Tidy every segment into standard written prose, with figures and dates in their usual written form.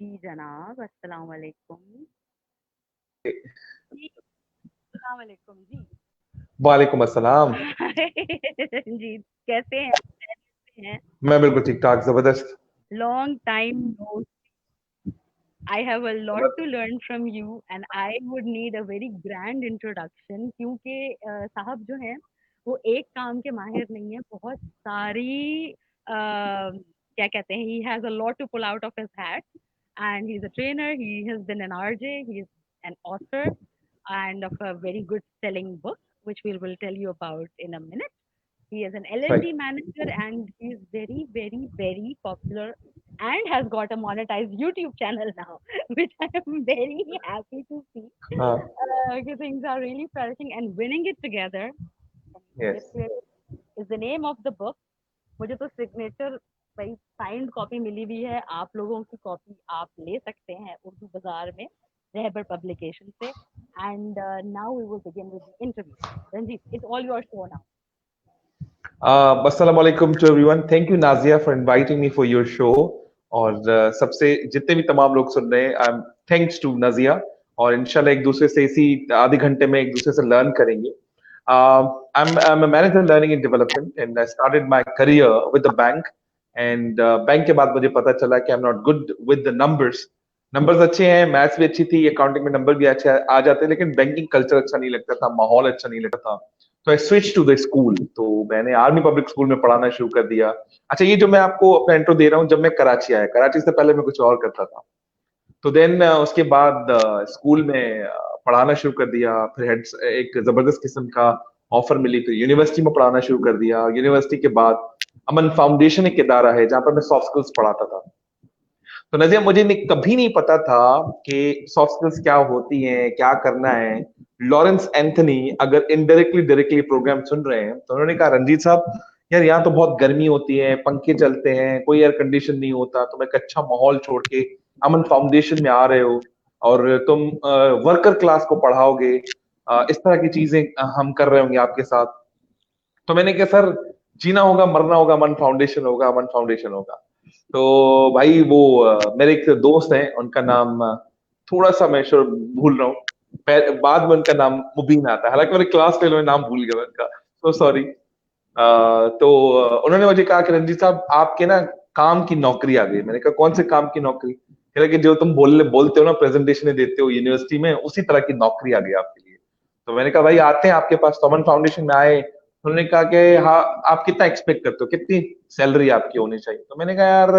जी जनाब, अस्सलाम वालेकुम। जी, अस्सलाम वालेकुम जी। वालेकुम अस्सलाम। जी, कैसे हैं? कैसे हैं? मैं बिल्कुल ठीक ठाक, जबरदस्त। Long time no. I have a lot to learn from you and I would need a very grand introduction क्योंकि साहब जो हैं वो एक काम के माहिर नहीं है, बहुत सारी क्या कहते हैं, he has a lot to pull out of his hat and he's a trainer. He has been an RJ. He's an author and of a very good selling book, which we will tell you about in a minute. He is an सही। L&D manager and he is very, very, very popular and has got a monetized YouTube channel now, which I am very happy to see. हाँ। Things are really flourishing and winning it together. Yes. This is the name of the book. मुझे तो signature भाई signed copy मिली हुई है, आप लोगों की copy आप ले सकते हैं उर्दू बाजार में रहबर पब्लिकेशन से। And now we will begin with the interview. Ranjit, it's all your show now. अस्सलाम वालेकुम to everyone. Thank you Nazia for inviting me for your show. और सबसे जितने भी तमाम लोग सुन रहे हैं, I am thanks to Nazia. और इंशाल्लाह एक दूसरे से इसी आधे घंटे में एक दूसरे से लर्न करेंगे। I'm a manager learning and development and I started my career with the bank and bank के बाद मुझे पता चला कि I'm not good with the numbers। Numbers अच्छे हैं, मैथ्स भी अच्छी थी, अकाउंटिंग में नंबर भी अच्छे आ जाते हैं, लेकिन बैंकिंग कल्चर अच्छा नहीं लगता था, माहौल अच्छा नहीं लगता था। तो I switch to the school. तो मैंने आर्मी पब्लिक स्कूल में पढ़ाना शुरू कर दिया। अच्छा, ये जो मैं आपको अपना इंट्रो दे रहा हूँ, जब मैं कराची आया, कराची से पहले मैं कुछ और करता था। तो देन उसके बाद स्कूल में पढ़ाना शुरू कर दिया। फिर एक जबरदस्त किस्म का ऑफर मिली, फिर यूनिवर्सिटी में पढ़ाना शुरू कर दिया। यूनिवर्सिटी के बाद अमन फाउंडेशन एक इदारा है जहां पर मैं सॉफ्ट स्किल्स पढ़ाता था। तो नजिया, मुझे कभी नहीं पता था कि सॉफ्ट स्किल्स क्या होती हैं, क्या करना है। लॉरेंस एंथनी अगर इनडायरेक्टली डायरेक्टली प्रोग्राम सुन रहे हैं तो उन्होंने कहा, रंजीत साहब यार यहाँ तो बहुत गर्मी होती है, पंखे चलते हैं, कोई एयर कंडीशन नहीं होता, तुम एक अच्छा माहौल छोड़ के अमन फाउंडेशन में आ रहे हो और तुम वर्कर क्लास को पढ़ाओगे, इस तरह की चीजें हम कर रहे होंगे आपके साथ। तो मैंने कहा सर, जीना होगा मरना होगा, अमन फाउंडेशन होगा, अमन फाउंडेशन होगा। तो भाई वो मेरे एक दोस्त हैं, उनका नाम थोड़ा सा मैं श्योर भूल रहा हूँ, बाद में उनका नाम मुबीन आता है, हालांकि मेरे क्लास फेलो में नाम भूल गया उनका, तो सॉरी। तो उन्होंने मुझे कहा कि रंजीत साहब आपके ना काम की नौकरी आ गई। मैंने कहा कौन से काम की नौकरी? कह रहे कि जो तुम बोलते हो ना, प्रेजेंटेशन देते हो यूनिवर्सिटी में, उसी तरह की नौकरी आ गई आपके लिए। तो मैंने कहा भाई आते हैं आपके पास। तो अमन फाउंडेशन में आए। उन्होंने कहा कि हाँ, आप कितना एक्सपेक्ट करते हो, कितनी सैलरी आपकी होनी चाहिए? तो मैंने कहा यार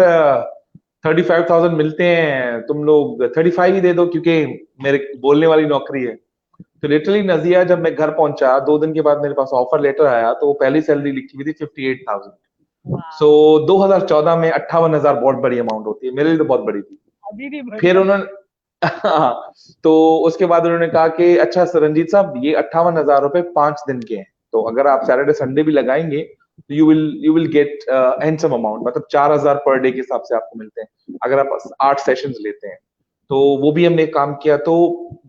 35,000 मिलते हैं, तुम लोग 35 ही दे दो, क्योंकि मेरे बोलने वाली नौकरी है। तो लिटरली नजिया, जब मैं घर पहुंचा 2 दिन के बाद मेरे पास ऑफर लेटर आया, तो वो पहली सैलरी लिखी हुई थी 58,000। सो वाह, 2014 में 58,000 बहुत बड़ी अमाउंट होती है, मेरे लिए तो बहुत बड़ी थी। अभी भी बड़ी फिर है। उन्होंने तो उसके बाद उन्होंने कहा कि अच्छा सर रंजीत साहब, ये 58,000 रुपए 5 दिन के हैं, तो अगर आप सैटरडे संडे भी लगाएंगे तो you will get handsome amount, मतलब 4,000 पर डे के हिसाब से आपको मिलते हैं अगर आप 8 सेशंस लेते हैं। तो वो भी हमने काम किया। तो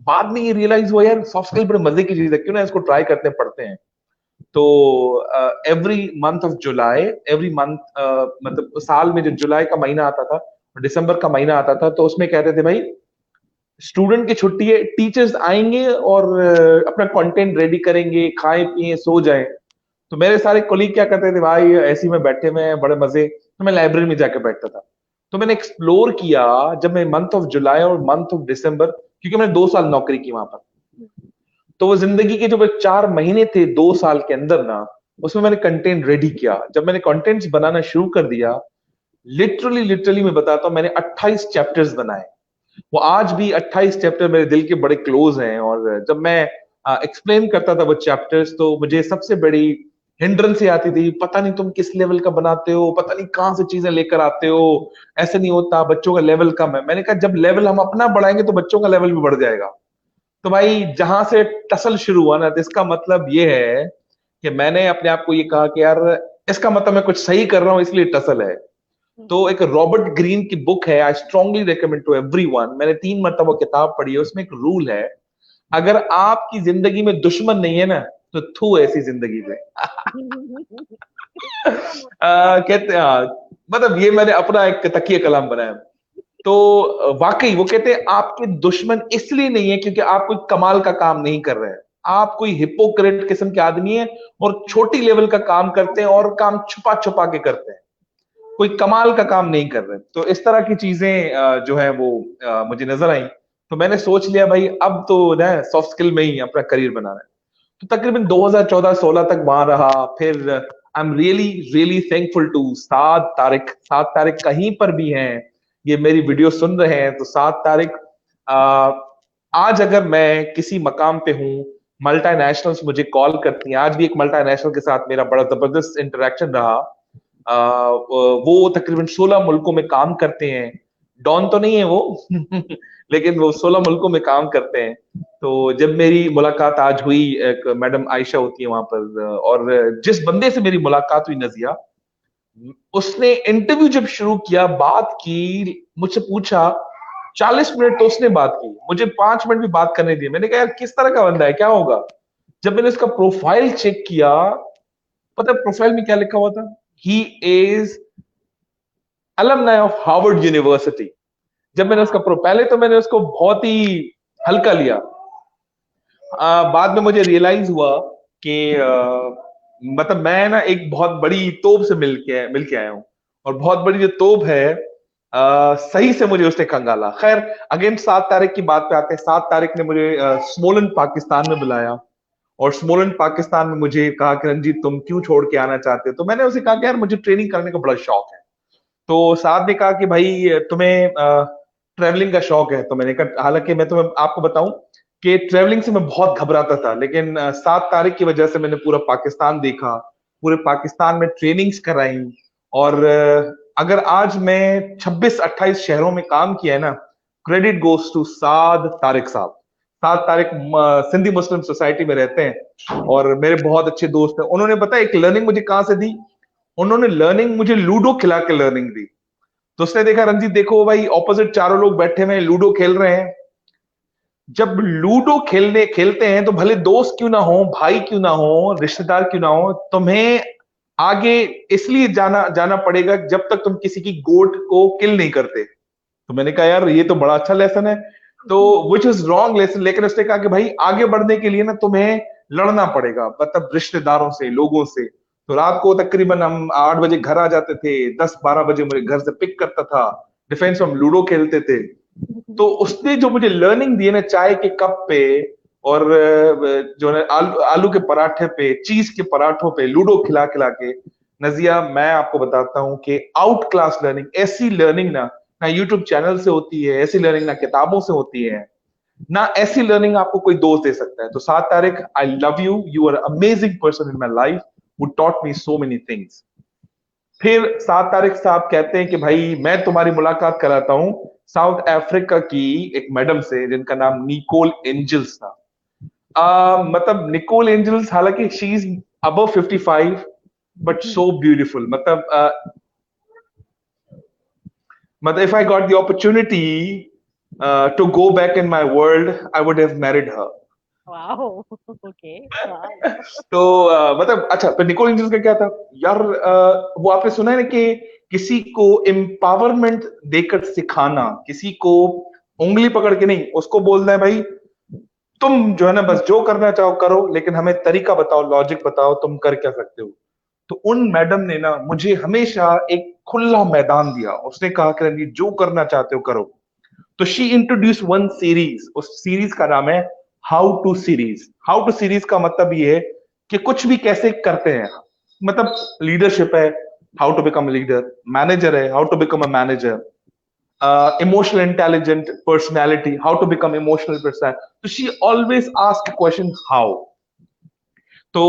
बाद में ये रियलाइज हुआ यार, सॉफ्ट स्किल बड़े मजे की चीज है, क्यों ना इसको ट्राई करते हैं, पढ़ते हैं। तो every month of July, every month, मतलब साल में जो जुलाई का महीना आता था, दिसंबर का महीना आता था, तो उसमें कहते थे भाई स्टूडेंट की छुट्टी है, टीचर्स आएंगे और अपना कंटेंट रेडी करेंगे, खाएं पिए सो जाएं। तो मेरे सारे कोलीग क्या करते थे भाई, ऐसे ही में बैठे में बड़े मजे, तो मैं लाइब्रेरी में जाकर बैठता था। तो मैंने एक्सप्लोर किया, जब मैं मंथ ऑफ जुलाई और मंथ ऑफ दिसंबर, क्योंकि मैंने 2 साल नौकरी की वहां पर, तो वो जिंदगी के जो 4 महीने थे 2 साल के अंदर ना, उसमें मैंने कंटेंट रेडी किया। जब मैंने कंटेंट्स बनाना शुरू कर दिया, लिटरली लिटरली मैं बताता हूँ, मैंने 28 चैप्टर्स बनाए। वो आज भी 28 चैप्टर मेरे दिल के बड़े क्लोज हैं। और जब मैं एक्सप्लेन करता था वो चैप्टर्स, तो मुझे सबसे बड़ी हिंड्रेंस से आती थी, पता नहीं तुम किस लेवल का बनाते हो, पता नहीं कहां से चीजें लेकर आते हो, ऐसे नहीं होता, बच्चों का लेवल कम है। मैंने कहा जब लेवल हम अपना बढ़ाएंगे तो बच्चों का लेवल भी बढ़ जाएगा। तो भाई जहां से टसल शुरू हुआ ना, तो इसका मतलब ये है कि मैंने अपने आप को ये कहा कि यार इसका मतलब मैं कुछ सही कर रहा हूं, इसलिए टसल है। तो एक रॉबर्ट ग्रीन की बुक है, I strongly recommend to everyone, मैंने 3 मरतबा किताब पढ़ी है। उसमें एक रूल है, अगर आपकी जिंदगी में दुश्मन नहीं है ना, तो थू ऐसी जिंदगी पे। इसका मतलब कहते हैं मतलब ये मैंने अपना एक तकिया कलाम बनाया। तो वाकई वो कहते हैं आपके दुश्मन इसलिए नहीं है क्योंकि आप कोई कमाल का काम नहीं कर रहे हैं, आप कोई हिपोक्रेट किस्म के आदमी है और छोटी लेवल का काम करते हैं और काम छुपा छुपा के करते हैं, कोई कमाल का काम नहीं कर रहे। तो इस तरह की चीजें जो है वो मुझे नजर आई। तो मैंने सोच लिया भाई अब तो ना सॉफ्ट स्किल में ही अपना करियर बनाना है। तो तकरीबन 2014-16 तक वहां रहा। फिर I am really really thankful to Saad Tariq. Saad Tariq कहीं पर भी हैं, ये मेरी वीडियो सुन रहे हैं, तो साद तारिक आज अगर मैं किसी मकाम पे हूँ, मल्टीनेशनल्स मुझे कॉल करती हैं, आज भी एक मल्टीनेशनल के साथ मेरा बड़ा जबरदस्त इंटरेक्शन रहा। वो तकरीबन 16 मुल्कों में काम करते हैं, डॉन तो नहीं है वो लेकिन वो 16 मुल्कों में काम करते हैं। तो जब मेरी मुलाकात आज हुई, एक मैडम आयशा होती है वहां पर, और जिस बंदे से मेरी मुलाकात हुई नजिया, उसने इंटरव्यू जब शुरू किया, बात की, मुझसे पूछा, 40 मिनट तो उसने बात की, मुझे 5 मिनट भी बात करने दिए। मैंने कहा यार किस तरह का बंदा है, क्या होगा। जब मैंने उसका प्रोफाइल चेक किया, पता है प्रोफाइल में क्या लिखा हुआ था? He is alumni of Harvard university. जब मैंने उसका पहले तो मैंने उसको बहुत ही हल्का लिया। बाद में मुझे रियलाइज हुआ कि मतलब मैं ना एक बहुत बड़ी तोप से मिल के आया हूँ, और बहुत बड़ी जो तोप है, सही से मुझे उसने खंगाला। खैर, अगेन 7 तारीख की बात पे आते हैं। 7 तारीख ने मुझे स्मोलन पाकिस्तान में बुलाया, और स्मोलन पाकिस्तान में मुझे कहा कि रंजीत तुम क्यों छोड़ के आना चाहते हो। तो मैंने उसे कहा कि यार मुझे ट्रेनिंग करने का बड़ा शौक है। तो साथ ने कहा कि भाई तुम्हें ट्रैवलिंग का शौक है। तो मैंने कहा, हालांकि मैं तुम्हें आपको बताऊं कि ट्रैवलिंग से मैं बहुत घबराता था, लेकिन 7 तारीख की वजह से मैंने पूरा पाकिस्तान देखा, पूरे पाकिस्तान में ट्रेनिंग्स कराई। और अगर आज मैं 26-28 शहरों में काम किया है ना, credit goes to Saad Tariq साहब। साद तारिक सिंधी मुस्लिम सोसाइटी में रहते हैं, और मेरे बहुत अच्छे दोस्त हैं। उन्होंने पता है एक लर्निंग मुझे कहां से दी? उन्होंने लर्निंग मुझे लूडो खिला के लर्निंग दी। तो उसने देखा, रंजीत देखो भाई, ऑपोजिट चारों लोग बैठे हुए हैं, लूडो खेल रहे हैं। जब लूडो खेलते हैं तो भले दोस्त क्यों ना हो, भाई क्यों ना हो, रिश्तेदार क्यों ना हो, तुम्हें आगे इसलिए जाना जाना पड़ेगा जब तक तुम किसी की गोट को किल नहीं करते। तो मैंने कहा यार ये तो बड़ा अच्छा लेसन है। तो विच इज रॉन्ग लेसन, लेकिन उसने कहा कि भाई आगे बढ़ने के लिए ना तुम्हें लड़ना पड़ेगा, मतलब रिश्तेदारों से, लोगों से। तो रात को तकरीबन हम 8 बजे घर आ जाते थे, 10-12 बजे मुझे घर से पिक करता था, डिफेंस में हम लूडो खेलते थे। तो उसने जो मुझे लर्निंग दी है ना, चाय के कप पे, और जो है आलू के पराठे पे, चीज के पराठों पे, लूडो खिला खिला के, नजिया मैं आपको बताता हूं कि आउट क्लास लर्निंग, ऐसी लर्निंग ना ना यूट्यूब चैनल से होती है, ऐसी लर्निंग ना किताबों से होती है, ना ऐसी लर्निंग आपको कोई दोस्त दे सकता है। तो 7 तारीख, I love you, you are amazing person in my life, who taught me so many things। फिर 7 तारीख साहब कहते हैं कि भाई मैं तुम्हारी मुलाकात कराता हूं साउथ अफ्रीका की एक मैडम से, जिनका नाम निकोल एंजल्स था। मतलब निकोल एंजल्स, हालांकि she is above 55, but so beautiful. मतलब if I got the opportunity to go back in my world, I would have married her. Wow! Okay, wow! तो मतलब अच्छा, तो निकोल एंजल्स का क्या था यार, वो आपने सुना है ना कि किसी को एम्पावरमेंट देकर सिखाना, किसी को उंगली पकड़ के नहीं, उसको बोलना है भाई तुम जो है ना बस जो करना चाहो करो, लेकिन हमें तरीका बताओ, लॉजिक बताओ, तुम कर क्या सकते हो। तो उन मैडम ने ना मुझे हमेशा एक खुला मैदान दिया। उसने कहा कि रंजीत जो करना चाहते हो करो। तो शी इंट्रोड्यूस वन सीरीज, उस सीरीज का नाम है how to series. How to series का मतलब ये है कि कुछ भी कैसे करते हैं, मतलब लीडरशिप है, how to become leader, manager है, how to become a manager, emotional intelligent personality, how to become emotional person। so she always asked question how। तो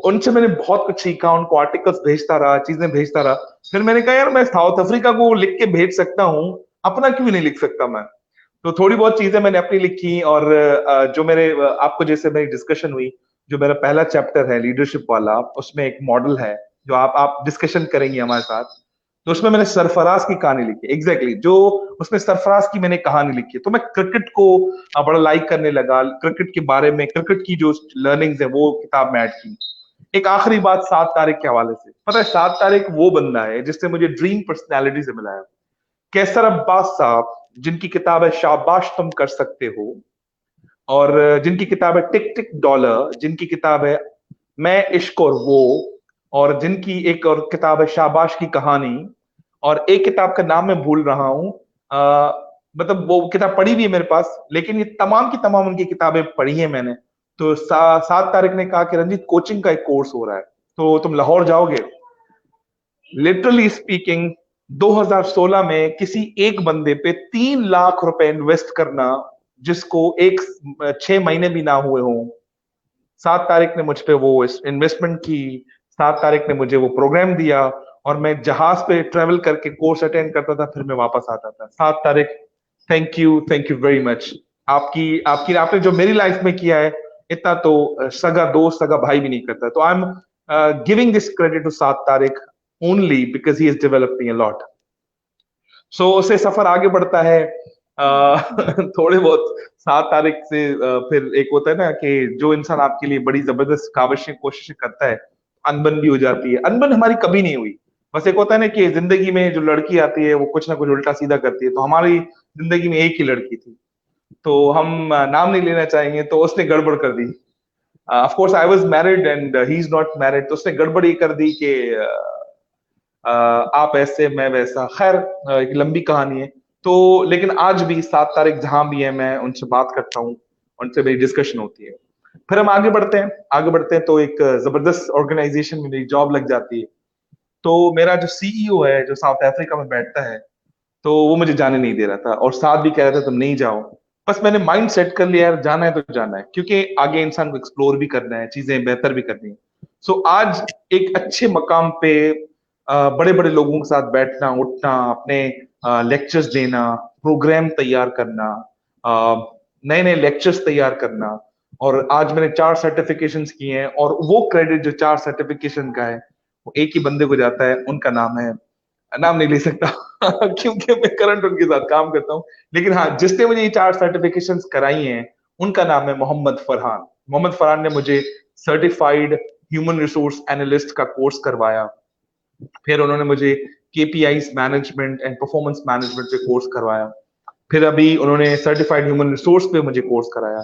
उनसे मैंने बहुत कुछ सीखा, उनको आर्टिकल्स भेजता रहा, चीजें भेजता रहा। फिर मैंने कहा यार मैं साउथ अफ्रीका को लिख के भेज सकता हूँ, अपना क्यों नहीं लिख सकता मैं। तो थोड़ी बहुत चीजें मैंने अपनी लिखी, और जो मेरे आपको जैसे मेरी डिस्कशन हुई, जो मेरा पहला चैप्टर है लीडरशिप वाला, उसमें एक मॉडल है जो आप डिस्कशन करेंगे हमारे साथ। तो उसमें मैंने सरफराज की कहानी लिखी, एग्जैक्टली जो उसमें सरफराज की मैंने कहानी लिखी। तो मैं क्रिकेट को बड़ा लाइक करने लगा, क्रिकेट के बारे में, क्रिकेट की जो लर्निंग्स है वो किताब में ऐड की। एक आखिरी बात 7 तारीख के हवाले से, पता है 7 तारीख वो बंदा है जिससे मुझे ड्रीम पर्सनैलिटी से मिला है। कैसर अब्बास साहब, जिनकी किताब है शाबाश तुम कर सकते हो, और जिनकी किताब है टिक टिक डॉलर, जिनकी किताब है मैं इश्क और वो, और जिनकी एक और किताब है शाबाश की कहानी, और एक किताब का नाम मैं भूल रहा हूं। मतलब वो किताब पढ़ी भी है मेरे पास, लेकिन ये तमाम की तमाम उनकी किताबें पढ़ी है मैंने। तो 7 तारीख ने कहा कि रंजीत कोचिंग का एक कोर्स हो रहा है, तो तुम लाहौर जाओगे? लिटरली स्पीकिंग, 2016 में किसी एक बंदे पे 3 लाख रुपए इन्वेस्ट करना, जिसको 6 महीने भी ना हुए हों। 7 तारीख ने मुझ पे वो इन्वेस्टमेंट की, 7 तारीख ने मुझे वो प्रोग्राम दिया, और मैं जहाज पे ट्रेवल करके कोर्स अटेंड करता था, फिर मैं वापस आता था। 7 तारीख, थैंक यू वेरी मच। आपकी आपकी आपने जो मेरी लाइफ में किया है, इतना तो सगा दोस्त सगा भाई भी नहीं करता। तो I am giving this credit to 7 Tariq only because he is developing a lot. So उससे सफर आगे बढ़ता है। थोड़े बहुत 7 तारीख से फिर एक होता है ना कि जो इंसान आपके लिए बड़ी जबरदस्त काविशें कोशिशें करता है, अनबन भी हो जाती है। अनबन हमारी कभी नहीं हुई, बस एक होता है ना कि जिंदगी में जो लड़की आती है वो कुछ ना कुछ उल्टा सीधा करती है। तो हमारी जिंदगी में एक ही लड़की थी, तो हम नाम नहीं लेना चाहेंगे, तो उसने गड़बड़ कर दी। Of course I was married and he is not married, तो उसने गड़बड़ ये कर दी कि आप ऐसे मैं वैसा। खैर, एक लंबी कहानी है। तो लेकिन आज भी 7 तारीख जहां भी है, मैं उनसे बात करता हूँ, उनसे मेरी डिस्कशन होती है। फिर हम आगे बढ़ते हैं, आगे बढ़ते हैं तो एक जबरदस्त ऑर्गेनाइजेशन में मेरी जॉब लग जाती है। तो मेरा जो सीईओ है, जो साउथ अफ्रीका में बैठता है, तो वो मुझे जाने नहीं दे रहा था, और साथ भी कह रहा था तुम नहीं जाओ। बस मैंने माइंड सेट कर लिया यार, जाना है तो जाना है, क्योंकि आगे इंसान को एक्सप्लोर भी करना है, चीजें बेहतर भी करनी है। सो आज एक अच्छे मकाम पे बड़े बड़े लोगों के साथ बैठना उठना, अपने लेक्चर्स देना, प्रोग्राम तैयार करना, नए नए लेक्चर्स तैयार करना, और आज मैंने 4 सर्टिफिकेशंस किए हैं, और वो क्रेडिट जो 4 सर्टिफिकेशन का है, वो एक ही बंदे को जाता है। उनका नाम है, नाम नहीं ले सकता क्योंकि मैं करंट उनके साथ काम करता हूँ। लेकिन हाँ, जिसने मुझे ये 4 सर्टिफिकेशंस कराई हैं, उनका नाम है मोहम्मद फरहान। मोहम्मद फरहान ने मुझे सर्टिफाइड ह्यूमन रिसोर्स एनालिस्ट का कोर्स करवाया। फिर उन्होंने मुझे KPIs management and performance management पे कोर्स करवाया। फिर अभी उन्होंने सर्टिफाइड ह्यूमन रिसोर्स पे मुझे कोर्स कराया।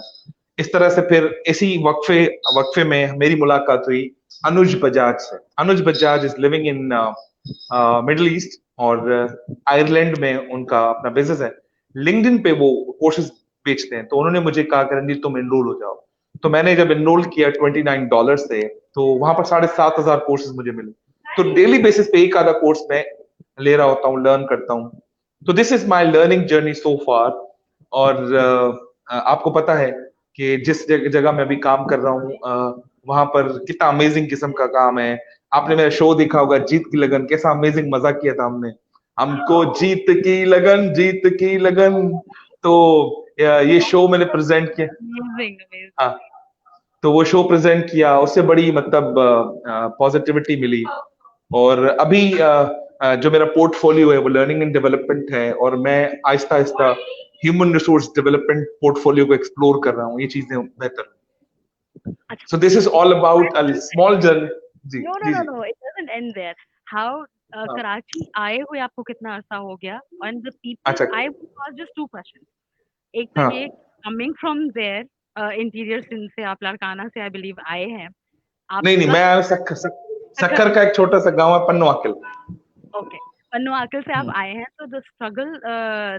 इस तरह से फिर इसी वक्फे वक्फे में मेरी मुलाकात हुई अनुज बजाज से। Anuj Bajaj is living in middle east, और आयरलैंड में उनका अपना बिजनेस है। लिंक्डइन पे वो कोर्सेज बेचते हैं। तो उन्होंने मुझे कहा कि रणजीत तुम एनरोल हो जाओ। तो मैंने जब एनरोल किया $29 से, तो वहां पर 7,500 कोर्सेज मुझे मिले। तो डेली बेसिस पे एक आधा कोर्स मैं ले रहा होता हूँ, लर्न करता हूँ। तो this is my learning journey so far. और आपको पता है कि जिस जगह मैं अभी काम कर रहा हूँ, वहां पर कितना अमेजिंग किस्म का काम है। आपने मेरा शो देखा होगा जीत की लगन, कैसा अमेजिंग मजा किया था हमने। हमको जीत की लगन, जीत की लगन। तो ये शो मैंने प्रेजेंट किया। Amazing, amazing. हाँ, तो वो शो प्रेजेंट किया, उससे बड़ी मतलब पॉजिटिविटी मिली। और अभी जो मेरा पोर्टफोलियो है वो लर्निंग एंड डेवलपमेंट है, और मैं आहिस्ता आहिस्ता ह्यूमन रिसोर्स डेवलपमेंट पोर्टफोलियो को एक्सप्लोर कर रहा हूँ। ये चीजें बेहतर। अच्छा, so this is all about a small journey. जी नो नो जी नो जी। No, it doesn't end there. How हाँ, कराची आए हुए आपको कितना अरसा हो गया? एंड द पीपल अच्छा। I would ask just two question. एक तो हाँ, ये, coming from there interior Sindh से, आप लाड़काना से आई बिलीव आए हैं, नहीं नहीं, आपका मैं खखर, सक्खर का एक छोटा सा गांव है, पन्नू आकिल। ओके, पन्नू आकिल से आप हम्म, आए हैं, तो the struggle,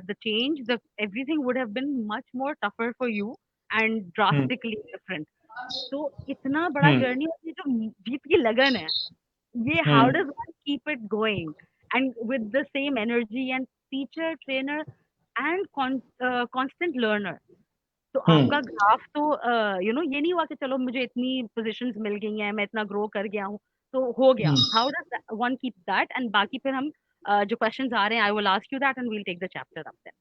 the change, the everything would have been much more tougher for you and hmm, drastically different. तो इतना बड़ा हम्म, जर्नी, और ये जो जीत की लगन है, ये how hmm, does one keep it going and with the same energy and teacher trainer and constant learner? तो आपका हम्म, ग्राफ तो ये नहीं हुआ कि चलो मुझे इतनी पोजीशंस मिल गई हैं, मैं इतना ग्रो कर गया हूँ, तो हो गया। Hmm. How does one keep that? And बाकी फिर हम जो क्वेश्चंस आ रहे हैं, I will ask you that and we'll take the chapter up then.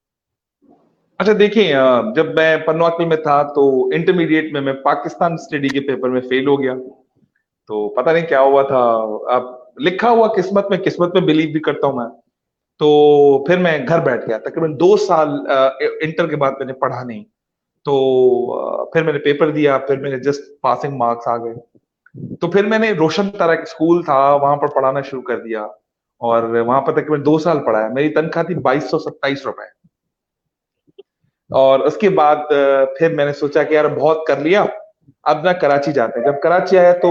अच्छा देखिए, जब मैं पन्नू में था तो इंटरमीडिएट में मैं पाकिस्तान स्टडी के पेपर में फेल हो गया। तो पता नहीं क्या हुआ था। अब लिखा हुआ किस्मत में बिलीव भी करता हूं मैं। तो फिर मैं घर बैठ गया, तकरीबन 2 साल इंटर के बाद मैंने पढ़ा नहीं। तो फिर मैंने पेपर दिया, फिर मैंने जस्ट पासिंग मार्क्स आ गए। तो फिर मैंने रोशन तारा एक स्कूल था, वहां पर पढ़ाना शुरू कर दिया। और वहां पर तकरीबन 2 साल पढ़ा है। मेरी तनख्वाह थी 2227 रुपए। और उसके बाद फिर मैंने सोचा कि यार बहुत कर लिया, अब ना कराची जाते हैं। जब कराची आया तो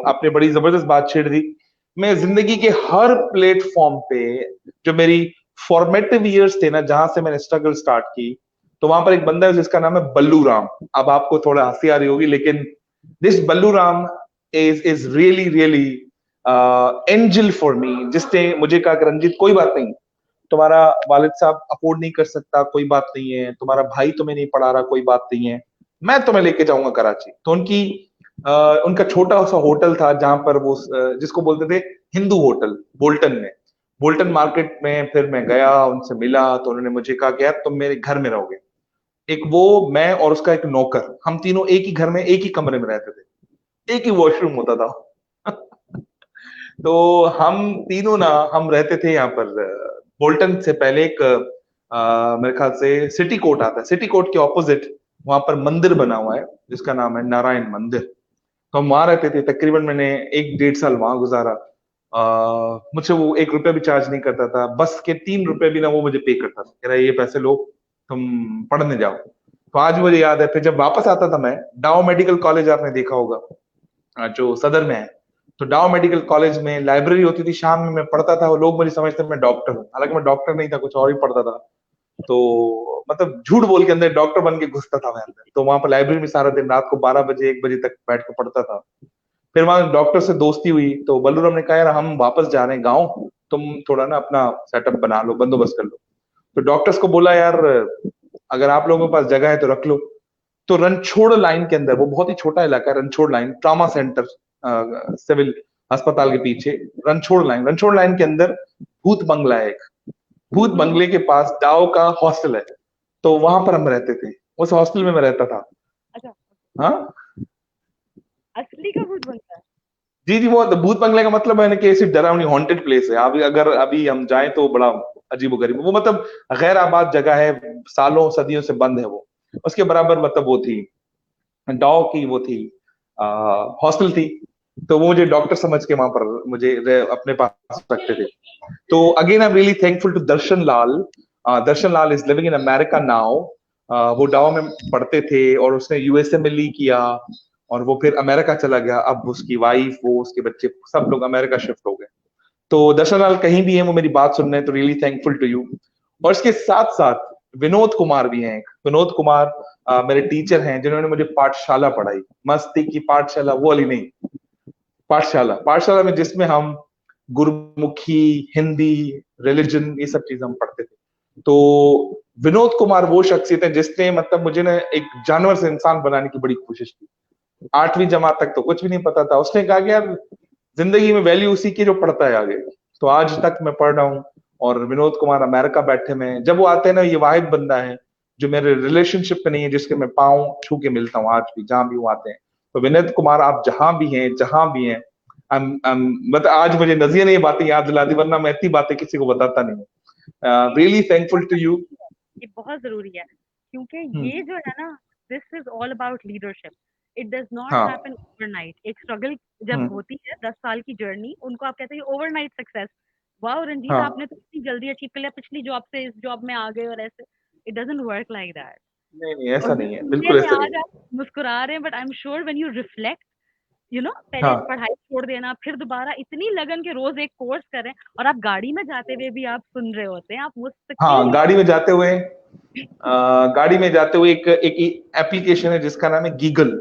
आपने बड़ी जबरदस्त बात छेड़ दी। मैं जिंदगी के हर प्लेटफॉर्म पे, जो मेरी फॉर्मेटिव ईयर्स थे ना, जहां से मैंने स्ट्रगल स्टार्ट की, तो वहां पर एक बंदा है जिसका नाम है बल्लू राम। अब आपको थोड़ा हंसी आ रही होगी, लेकिन this Ballu Ram is really really angel for me, जिसने मुझे कहा कि रंजीत कोई बात नहीं, तुम्हारा वालिद साहब अफोर्ड नहीं कर सकता, कोई बात नहीं है, तुम्हारा भाई तुम्हें नहीं पढ़ा रहा, कोई बात नहीं है, मैं तुम्हें लेके जाऊंगा कराची। तो अ, उनका छोटा सा होटल था जहां पर वो जिसको बोलते थे हिंदू होटल, बोल्टन में, बोल्टन मार्केट में। फिर मैं गया, उनसे मिला, तो उन्होंने मुझे कहा कि यार तुम मेरे घर में रहोगे। एक वो, मैं और उसका एक नौकर, हम तीनों एक ही घर में एक ही कमरे में रहते थे, एक ही वॉशरूम होता था। तो हम तीनों ना, हम रहते थे यहाँ पर बोल्टन से पहले एक मेरे ख्याल से सिटी कोर्ट आता है, सिटी कोर्ट के ऑपोजिट वहां पर मंदिर बना हुआ है जिसका नाम है नारायण मंदिर। तो हम वहां रहते थे, तकरीबन मैंने 1 डेढ़ साल वहां गुजारा। मुझसे वो 1 रुपया भी चार्ज नहीं करता था, बस के 3 रुपए भी ना वो मुझे पे करता था, कह रहा है ये पैसे लो, तुम पढ़ने जाओ। तो आज मुझे याद है, फिर जब वापस आता था मैं, डाउ मेडिकल कॉलेज आपने देखा होगा, जो सदर में है, तो डाउ मेडिकल कॉलेज में लाइब्रेरी होती थी, शाम में मैं पढ़ता था, वो लोग मुझे समझते मैं डॉक्टर हूँ, हालांकि मैं डॉक्टर नहीं था, कुछ और ही पढ़ता था। तो मतलब झूठ बोल के अंदर डॉक्टर बन के घुसता था मैं अंदर। तो वहां पर लाइब्रेरी में सारा दिन, रात को 12 बजे 1 बजे तक बैठ के पढ़ता था। फिर वहां डॉक्टर से दोस्ती हुई, तो बलूराम ने कहा यार हम वापस जा रहे हैं गाँव, तुम थोड़ा ना अपना सेटअप बना लो, बंदोबस्त कर लो। तो डॉक्टर्स को बोला यार अगर आप लोगों के पास जगह है तो रख लो। तो रणछोड़ लाइन के अंदर, वो बहुत ही छोटा इलाका है Ranchhor line, trauma centre, civil अस्पताल के पीछे रणछोड़ लाइन के अंदर भूत बंगला है एक, भूत बंगले के पास डाव का हॉस्टल है। तो वहां पर हम रहते थे, उस हॉस्टल में मैं रहता था। अच्छा, हाँ असली का भूत बनता है? जी जी, वो भूत बंगले का मतलब है ना कि ऐसी डरावनी हॉन्टेड प्लेस है। अभी अगर अभी हम जाएं तो बड़ा अजीब गरीब, वो मतलब गैर आबाद जगह है, सालों सदियों से बंद है वो। उसके बराबर मतलब वो थी, डॉ की वो थी, हॉस्टल थी। तो वो मुझे डॉक्टर समझ के वहां पर मुझे अपने पास रखते थे। तो again I am really thankful to Darshan Lal. Darshan Lal is living in America now. वो डाओ में पढ़ते थे और उसने यूएसए में ली किया, और वो फिर अमेरिका चला गया। अब उसकी वाइफ, वो उसके बच्चे, सब लोग अमेरिका शिफ्ट हो गए। तो दर्शन लाल कहीं भी है, वो मेरी बात सुन रहे हैं, तो रियली थैंकफुल टू यू। और इसके साथ साथ विनोद कुमार भी हैं, एक विनोद कुमार मेरे टीचर हैं, जिन्होंने मुझे पाठशाला पढ़ाई, मस्ती की पाठशाला वो वाली नहीं, पाठशाला, पाठशाला में जिसमें हम गुरुमुखी, हिंदी, रिलीजन, ये सब चीजें हम पढ़ते थे। तो विनोद कुमार वो शख्सियत है जिसने मतलब मुझे ना एक जानवर से इंसान बनाने की बड़ी कोशिश की। 8वीं जमात तक तो कुछ भी नहीं पता था, उसने कहा कि यार जिंदगी में वैल्यू उसी की जो पढ़ता है आगे। तो आज तक मैं पढ़ रहा हूँ। और विनोद कुमार अमेरिका बैठे में, जब वो आते हैं ना, ये वाहिद बंदा है जो मेरे रिलेशनशिप में नहीं है, जिसके मैं पाँव छू के मिलता हूँ आज भी, जहां भी वो आते हैं। तो विनोद कुमार आप जहां भी हैं, जहां भी हैं, मतलब आज मुझे नजिया ने ये बातें याद दिला दी, वरना मैं इतनी बातें किसी को बताता नहीं हूँ। ये रियली बहुत थैंकफुल टू यू। ज़रूरी है, ये बहुत ज़रूरी है, क्योंकि ये जो है ना, this is all about leadership. It does not हाँ। Happen overnight. एक स्ट्रगल जब हम्म, होती है, 10 साल की जर्नी, उनको आप कहते हैं ओवरनाइट सक्सेस। वाओ! रंजीत, हाँ। आपने तो इतनी जल्दी अचीव कर लिया, पिछली जॉब से इस जॉब में आ गए और ऐसे। It doesn't work like that. नहीं नहीं, और ऐसा जो नहीं है, सुनने बिल्कुल में ऐसा नहीं आज है। आप मुस्कुरा रहे हैं, but I am sure when you reflect, पहले हाँ पढ़ाई छोड़ देना, फिर दोबारा इतनी लगन के रोज एक कोर्स कर रहे हैं, और आप गाड़ी में जाते हुए भी आप सुन रहे होते हैं, आप हाँ, मुस्तकिल ये। गाड़ी में जाते हुए, गाड़ी में जाते हुए एक एक एप्लीकेशन है जिसका नाम है गीगल,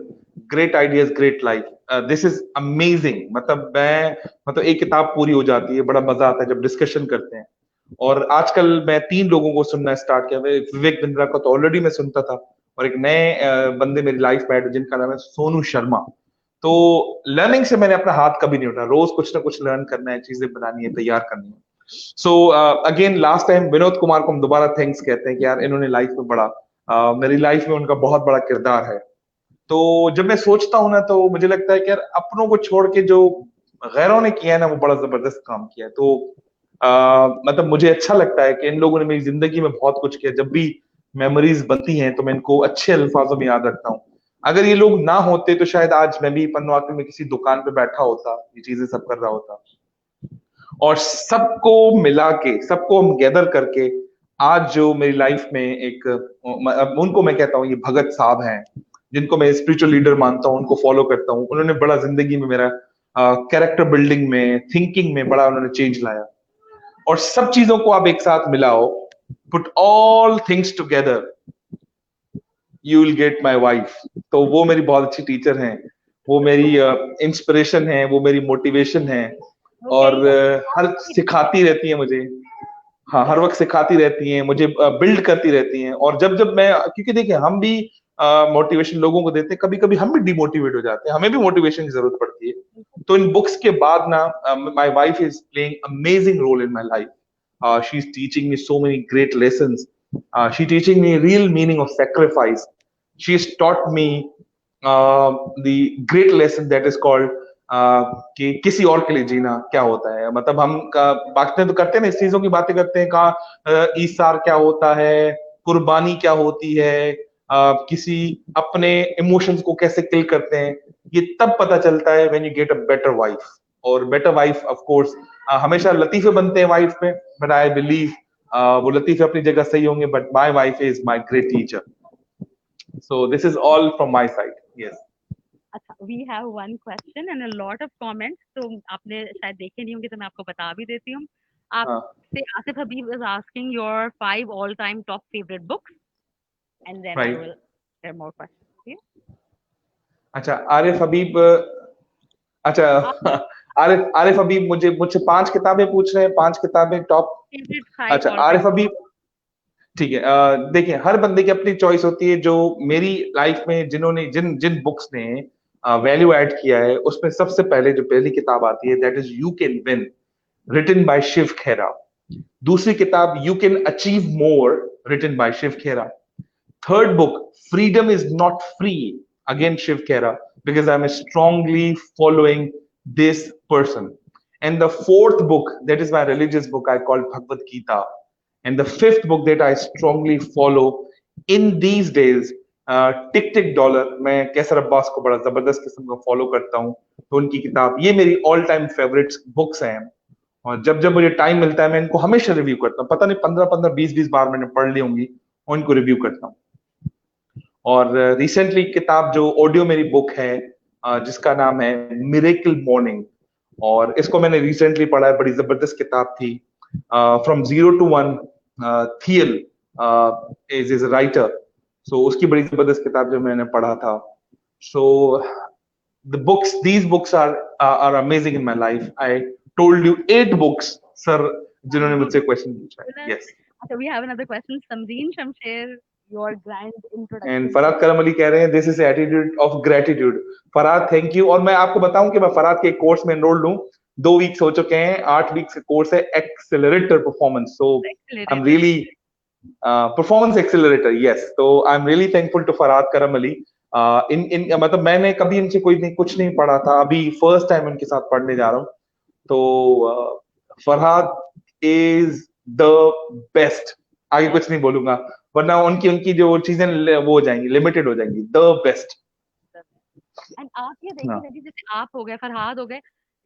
great ideas great life. This is amazing. मतलब मैं, मतलब एक किताब पूरी हो जाती है, बड़ा मजा आता है जब डिस्कशन करते हैं। और आजकल मैं 3 लोगों को सुनना स्टार्ट किया। मैं विवेक बिंद्रा को तो ऑलरेडी मैं सुनता था, और एक नए बंदे मेरी लाइफ में आए जिनका नाम है सोनू शर्मा। तो लर्निंग से मैंने अपना हाथ कभी नहीं उठाया, रोज कुछ ना कुछ लर्न करना है, चीजें बनानी है, तैयार करनी है। So again last time Vinod Kumar को हम दोबारा थैंक्स कहते हैं कि यार इन्होंने लाइफ में बड़ा, मेरी लाइफ में उनका बहुत बड़ा किरदार है। तो जब मैं सोचता हूँ ना, तो मुझे लगता है कि यार अपनों को छोड़ के जो गैरों ने किया है ना, वो बड़ा जबरदस्त काम किया है। तो मतलब मुझे अच्छा लगता है कि इन लोगों ने मेरी जिंदगी में बहुत कुछ किया। जब भी मेमोरीज बनती हैं तो मैं इनको अच्छे अल्फाजों में याद रखता हूँ। अगर ये लोग ना होते तो शायद आज मैं भी पन्नवाकी में किसी दुकान पे बैठा होता, ये चीजें सब कर रहा होता। और सबको मिला के, सबको हम गैदर करके आज जो मेरी लाइफ में एक, उनको मैं कहता हूँ ये भगत साहब हैं, जिनको मैं स्पिरिचुअल लीडर मानता हूँ, उनको फॉलो करता हूँ। उन्होंने बड़ा जिंदगी में मेरा कैरेक्टर बिल्डिंग में, थिंकिंग में बड़ा उन्होंने चेंज लाया। और सब चीजों को आप एक साथ मिलाओ, put all things together, you will get my wife. तो वो मेरी बहुत अच्छी टीचर हैं, वो मेरी इंस्पिरेशन है, वो मेरी मोटिवेशन है, वो और कहीं हर सिखाती रहती है मुझे। हाँ, हर वक्त सिखाती रहती हैं मुझे, बिल्ड करती रहती हैं। और जब जब मैं, क्योंकि देखिए हम भी मोटिवेशन लोगों को देते हैं, कभी कभी हम भी डिमोटिवेट हो जाते हैं, हमें भी मोटिवेशन की जरूरत पड़ती है। तो इन बुक्स के बाद ना, my wife is playing amazing role in my life. She is teaching me so many great lessons, she teaching me real meaning of sacrifice, she has taught me the great lesson that is called कि किसी और के लिए जीना क्या होता है। मतलब हम बातें तो करते हैं ना, इस चीजों की बातें करते हैं, कहा ईसार क्या होता है, कुर्बानी क्या होती है, किसी अपने इमोशंस को कैसे किल करते हैं, ये तब पता चलता है when you get a better wife. और बेटर वाइफ ऑफ कोर्स, हमेशा लतीफे बनते हैं वाइफ में, बट आई बिलीव वो लतीफे अपनी जगह सही होंगे, but my wife is my great teacher. So this is all from my side. Yes. अच्छा, we have one question and a lot of comments, तो आपने शायद देखे नहीं होंगे, तो मैं आपको बता भी देती हूँ। आपसे Asif Habib is asking your 5 all time top favourite books, and then I Right. Will share more questions. अच्छा आरिफ हबीब, अच्छा आप आरिफ आरिफ हबीब मुझे मुझसे 5 किताबें पूछ रहे हैं, 5 किताबें टॉप। फेवरेट 5 अच्छा ऑल आरिफ टाइम। हबीब, ठीक है। देखिए हर बंदे की अपनी चॉइस होती है। जो मेरी लाइफ में जिन्होंने जिन जिन बुक्स ने वैल्यू ऐड किया है, उसमें सबसे पहले जो पहली किताब आती है, that is you can win, written by Shiv Khera. दूसरी किताब you can achieve more, written by Shiv Khera. Third book, Freedom is Not Free, again Shiv Khera, because I'm strongly following this person. And the fourth book, that is my religious book, I call Bhagavad Gita. And the fifth book that I strongly follow in these days, tick tick dollar, मैं कैसर अब्बास को बड़ा जबरदस्त किस्म का follow करता हूँ। तो उनकी किताब, ये मेरी ऑल टाइम फेवरेट बुक्स हैं। और जब जब मुझे टाइम मिलता है, मैं इनको हमेशा रिव्यू करता हूँ। पता नहीं 15-15, 20-20 बार मैंने पढ़ ली होंगी, और इनको रिव्यू करता हूँ। और रिसेंटली किताब जो ऑडियो मेरी बुक है, जिसका नाम है मिरेकल मॉर्निंग, और इसको मैंने रिसेंटली पढ़ा है, बड़ी जबरदस्त किताब थी। From zero to one, Thiel is writer, so उसकी बड़ी जबरदस्त किताब जो मैंने पढ़ा था। So the books, these books are amazing in my life. I told you 8 books sir, जिन्होंने मुझसे क्वेश्चन पूछा है। Yes. So we have another question. Samreen Shamsher, your grand and introduction Farhad to Karam Ali कह रहे हैं this is attitude of gratitude. Farhad thank you. और मैं आपको बताऊं कि मैं फरहाद के कोर्स में एनरोल्ड हूं, 2 वीक्स हो चुके हैं, 8 वीक्स का कोर्स है, accelerator performance. So I am accelerator. Really performance accelerator, yes. तो I am really thankful to Farhad Karam Ali. इन इन मतलब मैंने कभी इनसे कोई नहीं, कुछ नहीं पढ़ा था, अभी फर्स्ट टाइम उनके साथ पढ़ने जा रहा हूँ। तो फरहाद इज द बेस्ट, आगे कुछ नहीं बोलूंगा, वरना उनकी उनकी जो चीजें वो हो जाएंगी, लिमिटेड हो जाएंगी। The best. एंड आप ये देखिए ना जी, जैसे आप हो गए, फरहाद हो गए,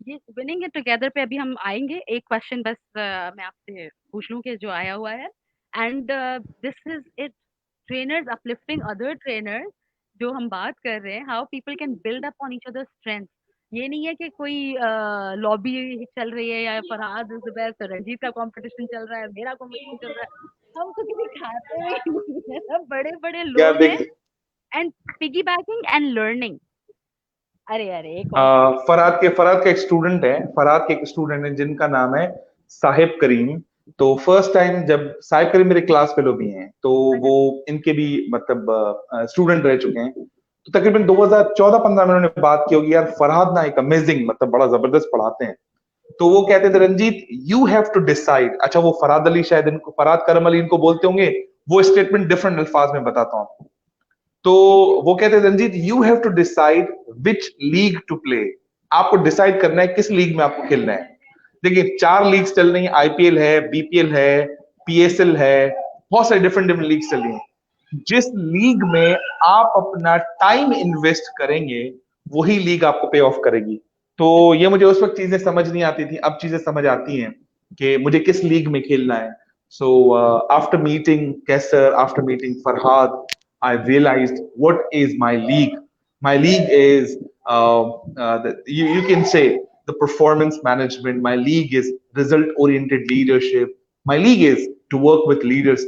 ये विनिंग इट टुगेदर पे अभी हम आएंगे। एक क्वेश्चन बस मैं आपसे पूछ लूं कि जो आया हुआ है, and this is it, trainers uplifting other trainers, जो हम बात कर रहे हैं, how people can build up on each other strength. ये नहीं है कि कोई लॉबी चल रही है, या Farhad is the best, Ranjit का कंपटीशन चल रहा है, मेरा कंपटीशन चल रहा है, हम तो किसी खाते में ही नहीं है, सब बड़े बड़े क्या लोग हैं, देख, and piggy backing and learning. अरे अरे, एक और क्वेश्चन। फरहाद का एक स्टूडेंट है, फरहाद के एक स्टूडेंट है जिनका नाम है साहिब करीम। तो फर्स्ट टाइम जब साहिब करीम मेरे क्लास फेलो भी हैं, तो वो इनके भी मतलब स्टूडेंट रह चुके हैं। तो तकरीबन 2014-15 में उन्होंने बात की होगी, यार फरहाद ना एक अमेजिंग, मतलब बड़ा जबरदस्त पढ़ाते हैं। तो वो कहते थे Ranjit you have to decide. अच्छा वो फरहाद अली, शायद इनको फरहाद करम अली इनको बोलते होंगे, वो स्टेटमेंट डिफरेंट अल्फाज में बताता हूँ आपको। तो वो कहते हैं Ranjit you have to decide which league to play. आपको डिसाइड करना है किस लीग में आपको खेलना है। देखिए 4 लीग्स चल रही हैं, आईपीएल है, बीपीएल है, पीएसएल है, बहुत सारी डिफरेंट डिफरेंट लीग चल रही हैं। जिस लीग में आप अपना टाइम इन्वेस्ट करेंगे, वही लीग आपको पे ऑफ करेगी। तो ये मुझे उस वक्त चीजें समझ नहीं आती थी, अब चीजें समझ आती हैं कि मुझे किस लीग में खेलना है. So after meeting Qaiser, after meeting Farhad, I realized what is my league. My league is you can say the performance management. My league is result oriented leadership. My league is to work with leaders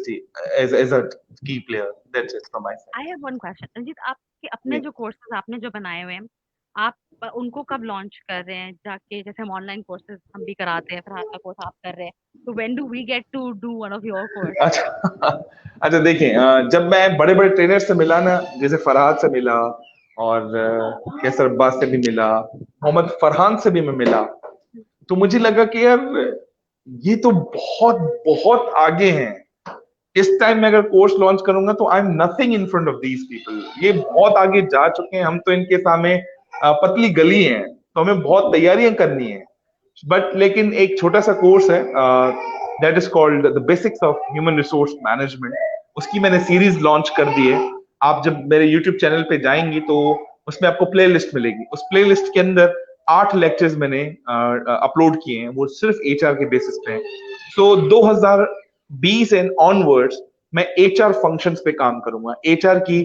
as a key player. That's it from my side. I have one question Ranjit, आपके अपने जी. जो courses आपने जो बनाए हुए हैं, आप उनको कब लॉन्च कर रहे हैं जाके? जैसे हम ऑनलाइन कोर्सेज हम भी कराते हैं, फिर आपका कोर्स आप कर रहे हैं, तो when do we get to do one of your course? अच्छा. अच्छा देखिए, जब मैं बड़े बड़े ट्रेनर से मिला ना, जैसे फरहाद से मिला और कैसर अब्बास से भी मिला, मोहम्मद फरहान से भी मैं मिला, तो मुझे लगा कि यार ये तो बहुत बहुत आगे हैं. इस टाइम में अगर कोर्स लॉन्च करूंगा तो I am nothing in front of these people. ये बहुत आगे जा चुके हैं, हम तो इनके सामने पतली गली हैं, तो हमें बहुत तैयारियां करनी है. बट लेकिन एक छोटा सा कोर्स है, that is called the basics of human resource management. उसकी मैंने सीरीज लॉन्च कर दी है. आप जब मेरे यूट्यूब चैनल पे जाएंगी तो उसमें आपको प्ले लिस्ट मिलेगी. उस प्ले लिस्ट के अंदर 8 लेक्चर्स मैंने अपलोड किए हैं, वो सिर्फ एचआर के बेसिस पे हैं. सो 2020 एंड ऑनवर्ड्स मैं एचआर फंक्शंस पे काम करूंगा, एचआर की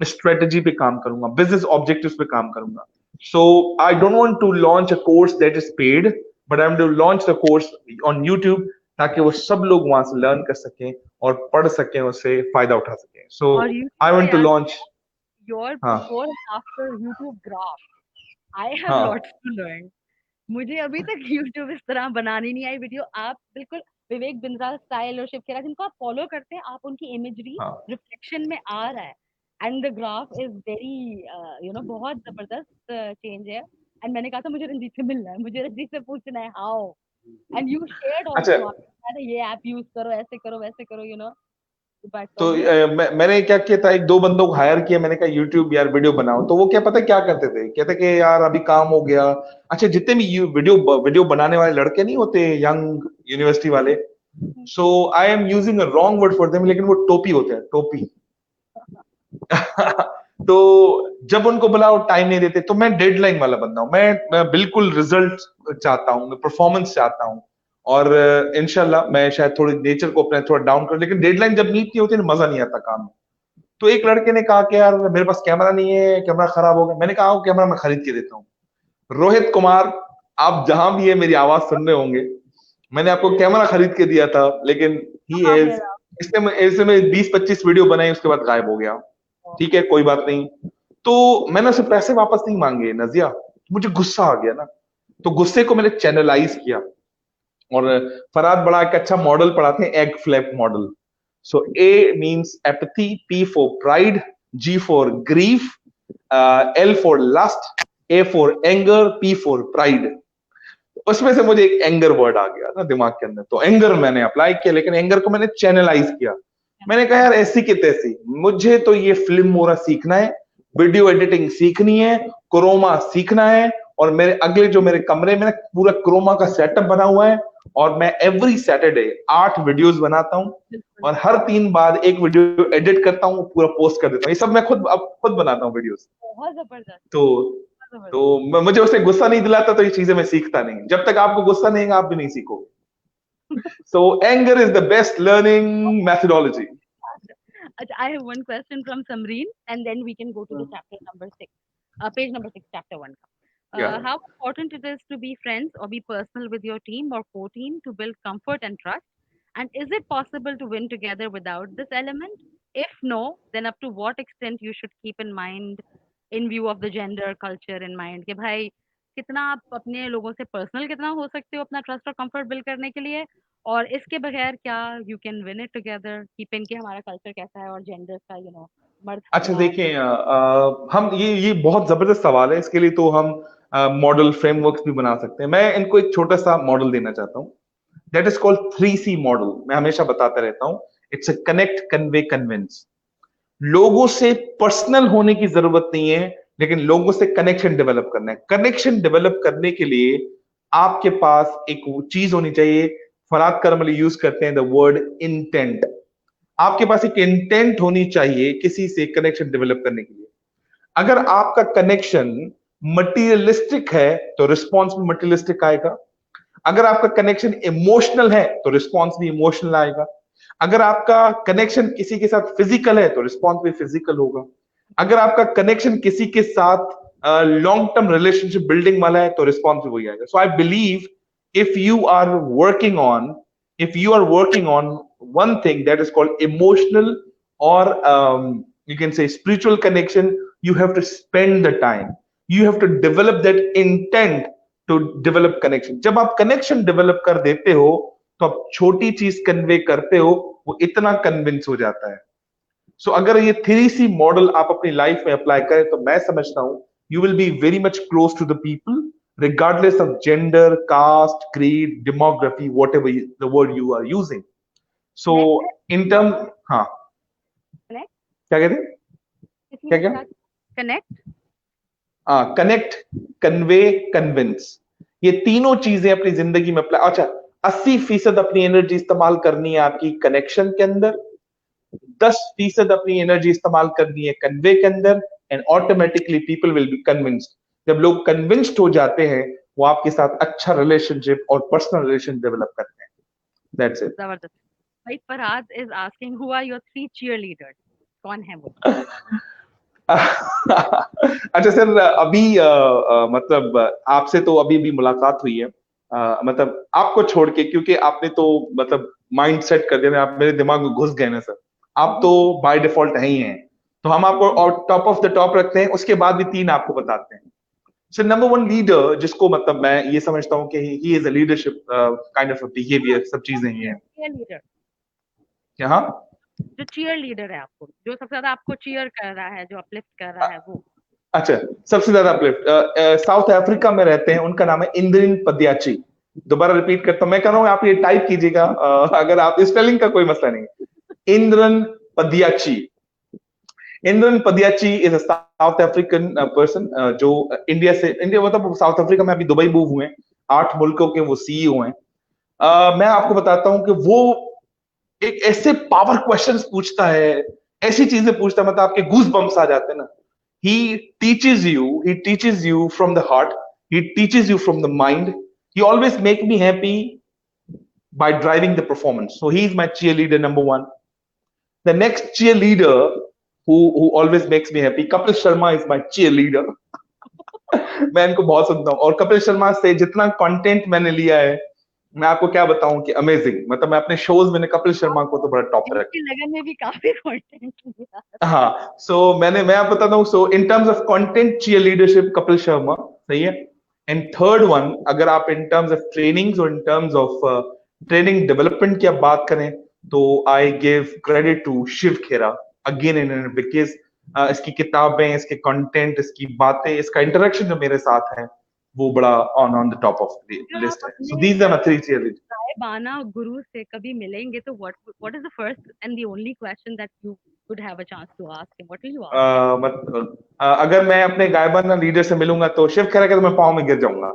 स्ट्रेटेजी पे काम करूंगा, बिजनेस ऑब्जेक्टिव्स पे काम करूंगा. So I don't want to launch a course that is paid, but I'm going to launch the course on YouTube ताकि वो सब लोग वहां से लर्न कर सकें और पढ़ सकें, उससे फायदा उठा सकें. So और I यूट्यूब पे want to यार, launch. योर हाँ. Before and after YouTube graph, I have हाँ. Lots to learn. मुझे अभी तक यूट्यूब इस तरह बनानी नहीं आई वीडियो. आप बिल्कुल विवेक बिंद्रा स्टाइल और शिव खेरा जिनको आप फॉलो करते हैं, आप उनकी इमेजरी हाँ. रिफ्लेक्शन में आ रहा है. And the graph is very बहुत जबरदस्त चेंज है. एंड मैंने कहा था मुझे रंजीत से मिलना है, मुझे रंजीत से पूछना है हाउ. एंड यू शेयर्ड अच्छा. आल्सो, ये ऐप यूज करो, ऐसे करो, वैसे करो, बट तो मुझे मैंने क्या किया था, एक दो बंदों को हायर किया. मैंने कहा यूट्यूब यार वीडियो बनाओ, तो वो क्या पता क्या करते थे, कहते कि यार अभी काम हो गया. अच्छा, जितने भी वीडियो बनाने वाले लड़के नहीं होते, यंग यूनिवर्सिटी वाले, so I am using a wrong word for them, लेकिन वो टोपी होते हैं, टोपी. तो जब उनको बुलाओ टाइम नहीं देते. तो मैं डेडलाइन वाला बंदा हूं. मैं बिल्कुल रिजल्ट चाहता हूं, मैं परफॉर्मेंस चाहता हूं. और इंशाल्लाह मैं शायद थोड़ी नेचर को अपने थोड़ा डाउन कर, लेकिन डेडलाइन जब मीट नहीं होती ना, मजा नहीं आता काम में. तो एक लड़के ने कहा कि यार मेरे पास कैमरा नहीं है, कैमरा खराब हो गया. मैंने कहा कैमरा मैं खरीद के देता हूँ. रोहित कुमार, आप जहां भी है मेरी आवाज सुन रहे होंगे, मैंने आपको कैमरा खरीद के दिया था, लेकिन ही हाँ इज मेरा इसमें 20-25 वीडियो बनाई, उसके बाद गायब हो गया. ठीक है, कोई बात नहीं. तो मैंने उसे पैसे वापस नहीं मांगे नजिया. मुझे गुस्सा आ गया ना, तो गुस्से को मैंने चैनलाइज किया. और फरहाद बड़ा एक अच्छा मॉडल पढ़ाते हैं, एग फ्लैप model. So A means apathy, P for pride, G for grief, L for lust, A for anger, P for pride. उसमें से मुझे एक एंगर वर्ड आ गया ना दिमाग के अंदर, तो एंगर मैंने अप्लाई किया, लेकिन एंगर को मैंने चैनलाइज किया. मैंने कहा यार ऐसी की तैसी, मुझे तो ये फिल्म मोरा सीखना है, वीडियो एडिटिंग सीखनी है, क्रोमा सीखना है. और मेरे अगले जो मेरे कमरे में पूरा क्रोमा का सेटअप बना हुआ है, और मैं एवरी सैटरडे 8 वीडियोस बनाता हूँ, बिल्कुल और हर 3 बाद एक वीडियो एडिट करता हूँ, पूरा पोस्ट कर देता हूँ. ये सब मैं खुद बनाता हूँ वीडियोस. बहुत जबरदस्त, तो बहुत जबरदस्त. मुझे उसे गुस्सा नहीं दिलाता, तो ये चीजें मैं सीखता नहीं. जब तक आपको गुस्सा नहीं आएगा, आप भी नहीं सीखोगे. सो anger is the best learning methodology. I have one question from Samreen, and then we can go to the chapter number 6, page number 6, chapter 1. Yeah. How important it is to be friends or be personal with your team or co-team to build comfort and trust? And is it possible to win together without this element? If no, then up to what extent you should keep in mind, in view of the gender culture in mind, कि भाई कितना आप अपने लोगों से personal कितना हो सकते हो अपना ट्रस्ट और कंफर्ट बिल्ड करने के लिए, और इसके बगैर क्या you can win it together, keep in के हमारा कल्चर कैसा है और जेंडर्स का मर्द अच्छा हमारा. देखिए, हम ये बहुत जबरदस्त सवाल है. इसके लिए तो हम मॉडल फ्रेमवर्क्स भी बना सकते हैं. मैं इनको एक छोटा सा मॉडल देना चाहता हूँ. That is called 3C model. मैं हमेशा बताता रहता हूँ, it's a connect, convey, convince. लोगों से पर्सनल होने की जरूरत नहीं है, लेकिन लोगों से कनेक्शन डेवलप करना है. कनेक्शन डेवलप करने के लिए आपके पास एक चीज होनी चाहिए. फरहाद करमली यूज करते हैं द वर्ड इंटेंट. आपके पास एक इंटेंट होनी चाहिए किसी से कनेक्शन डेवलप करने के लिए. अगर आपका कनेक्शन मटीरियलिस्टिक है तो रिस्पॉन्स भी मटीरियलिस्टिक आएगा। अगर आपका कनेक्शन इमोशनल है तो रिस्पॉन्स भी इमोशनल आएगा। अगर आपका कनेक्शन किसी के साथ फिजिकल है तो रिस्पॉन्स भी फिजिकल होगा। अगर आपका कनेक्शन किसी के साथ लॉन्ग टर्म रिलेशनशिप बिल्डिंग वाला है तो रिस्पॉन्स भी वही आएगा। So I believe if you are working on if you are working on one thing that is called emotional or you can say spiritual connection, you have to spend the time, you have to develop that intent to develop connection. जब आप connection develop कर देते हो तो आप छोटी चीज convey करते हो, वो इतना कन्विंस हो जाता है। सो अगर ये 3C मॉडल आप अपनी लाइफ में अप्लाई करें तो मैं समझता हूं you will be very much close to the people regardless of gender, caste, creed, demography, whatever the word you are using. So in term, हाँ, कनेक्ट क्या कहते हैं, क्या क्या कनेक्ट कनेक्ट, कन्वे, कन्विंस, ये तीनों चीजें अपनी जिंदगी में अप्लाई। अच्छा, 80% अपनी एनर्जी इस्तेमाल करनी है आपकी कनेक्शन के अंदर, 10% अपनी एनर्जी इस्तेमाल करनी है कन्वे के अंदर, and automatically people will be convinced. जब लोग कन्विंस्ड हो जाते हैं वो आपके साथ अच्छा रिलेशनशिप और पर्सनल रिलेशन डेवलप करते हैं। That's it. जबरदस्त। भाई Farhad is asking who are your 3 cheerleaders, कौन है वो? अच्छा सर, अभी मतलब आपसे तो अभी भी मुलाकात हुई है, मतलब आपको छोड़ के, क्योंकि आपने तो मतलब माइंड सेट कर दिया, आप मेरे दिमाग में घुस गए ना सर। आप तो बाय डिफॉल्ट है ही हैं, तो हम आपको टॉप ऑफ द टॉप रखते हैं, उसके बाद भी 3 आपको बताते हैं। सो नंबर 1 लीडर, जिसको मतलब मैं ये समझता हूँ कि he is a leadership kind of behaviour, सब चीजें ही हैं cheerleader, यहाँ। जो cheerleader है आपको, जो सबसे ज्यादा आपको cheer कर रहा है, जो uplift कर रहा है वो? अच्छा, सबसे ज्यादा अपलिफ्ट साउथ अफ्रीका में रहते हैं, उनका नाम है इंद्रिन पदियाची। दोबारा रिपीट करता हूं, मैं कह रहा हूं आप ये टाइप कीजिएगा, अगर आप स्पेलिंग का कोई मसला नहीं। Indran Padayachee, Indran Padayachee is a South African person, जो इंडिया मतलब साउथ अफ्रीका में अभी दुबई मूव हुए हैं, 8 मुल्कों के वो सीईओ हैं। मैं आपको बताता हूं कि वो एक ऐसे पावर क्वेश्चंस पूछता है, ऐसी चीजें पूछता है, मतलब आपके गूज बम्स आ जाते हैं ना। He teaches you from the heart, he teaches you from the mind, he always make me happy by driving the performance. So he is my cheerleader number 1. The next cheerleader who always makes me happy, Kapil Sharma is my cheerleader. मैं इनको बहुत सुनता हूँ, और कपिल शर्मा से जितना content मैंने लिया है, मैं आपको क्या बताऊं कि अमेजिंग, मतलब मैं अपने शोज में कपिल शर्मा को तो बड़ा टॉप पे रखा। लगन में भी काफी कंटेंट लिया। हाँ, सो मैं आप बताता हूँ, so in terms of content cheer leadership Kapil Sharma सही है। एंड थर्ड वन, अगर आप इन टर्म्स ऑफ ट्रेनिंग्स और in terms of training development की आप बात करें तो I give credit to Shiv Khera again in because इसकी किताबें, इसके कंटेंट, इसकी बातें, इसका इंटरेक्शन जो मेरे साथ है वो बड़ा on the top of the list है। So these are my 3 cheer leaders. बाना गुरु से कभी मिलेंगे तो what is the first and the only question that you could have a chance to ask him? What will you ask? अगर मैं अपने गायबाना लीडर से मिलूंगा तो शिव खेरा के तो मैं पाँव में गिर जाऊंगा।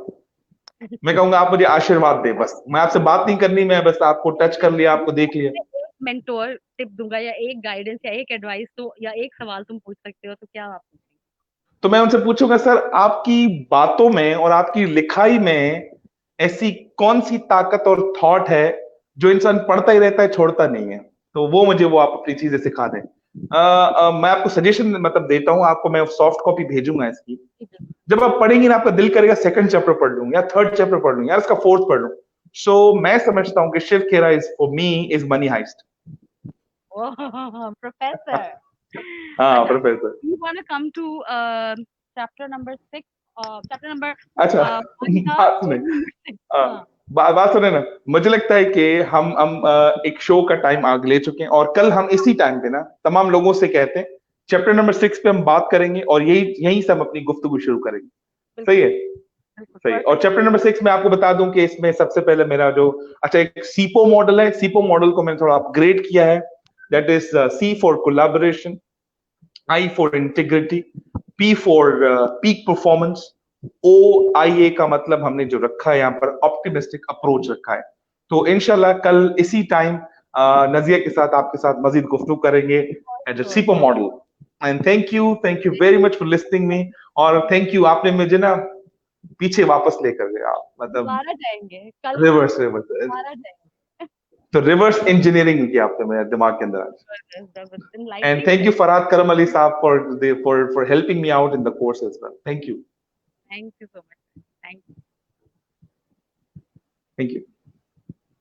मैं कहूंगा आप मुझे आशीर्वाद दे, बस मैं आपसे बात नहीं करनी, मैं बस आपको टच कर लिया, आपको देख लिया। एक मेंटोर टिप दूंगा या एक गाइडेंस या एक एडवाइस, तो या एक सवाल तुम पूछ सकते हो, तो क्या आप पूछेंगे? तो मैं उनसे पूछूंगा, सर आपकी बातों में और आपकी लिखाई में ऐसी कौन सी ताकत और थॉट है जो इंसान पढ़ता ही रहता है, छोड़ता नहीं है, तो वो मुझे वो आप अपनी चीजें सिखा दें। मैं आपको सजेशन मतलब देता हूं, आपको मैं सॉफ्ट कॉपी भेजूंगा इसकी। जब आप पढ़ेंगे ना, आपका दिल करेगा सेकंड चैप्टर पढ़ लूं या थर्ड चैप्टर पढ़ लूं, यार इसका फोर्थ पढ़ लूं। सो मैं समझता हूं कि Shiv Khera is for me is money heist. Professor. हाँ professor. You want to come to chapter number 6, chapter number अच्छा, बात सुने, बात सुने ना, मुझे लगता है कि हम एक शो का टाइम आगे ले चुके हैं, और कल हम इसी टाइम पे ना तमाम लोगों से कहते हैं चैप्टर नंबर 6 पे हम बात करेंगे, और यहीं से हम अपनी गुफ्तगू शुरू करेंगे। सही है, सही। और चैप्टर नंबर 6 में आपको बता दूं कि इसमें सबसे पहले मेरा जो अच्छा एक सीपो मॉडल है, सीपो मॉडल को मैंने थोड़ा अपग्रेड किया है। That is C for collaboration, I for integrity, P for peak performance, OIA का मतलब हमने जो रखा है यहाँ पर ऑप्टिमिस्टिक अप्रोच रखा है। तो इंशाल्लाह कल इसी टाइम नजिया के साथ आपके साथ मजीद गुफ्तगू करेंगे एज अ सीपो model. And thank you very much for listening me. और थैंक यू, आपने मुझे ना पीछे वापस लेकर गया, मतलब दोबारा जाएँगे, कल रिवर्स रिवर्स। दोबारा जाएँगे। तो रिवर्स इंजीनियरिंग किया आपने मेरे दिमाग के अंदर आज। ज़बरदस्त, ज़बरदस्त एंड एनलाइटनिंग थैंक है। यू फरहाद करम अली साहब for helping me out in the course as well. Thank you. Thank you so much. Thank you. Thank you.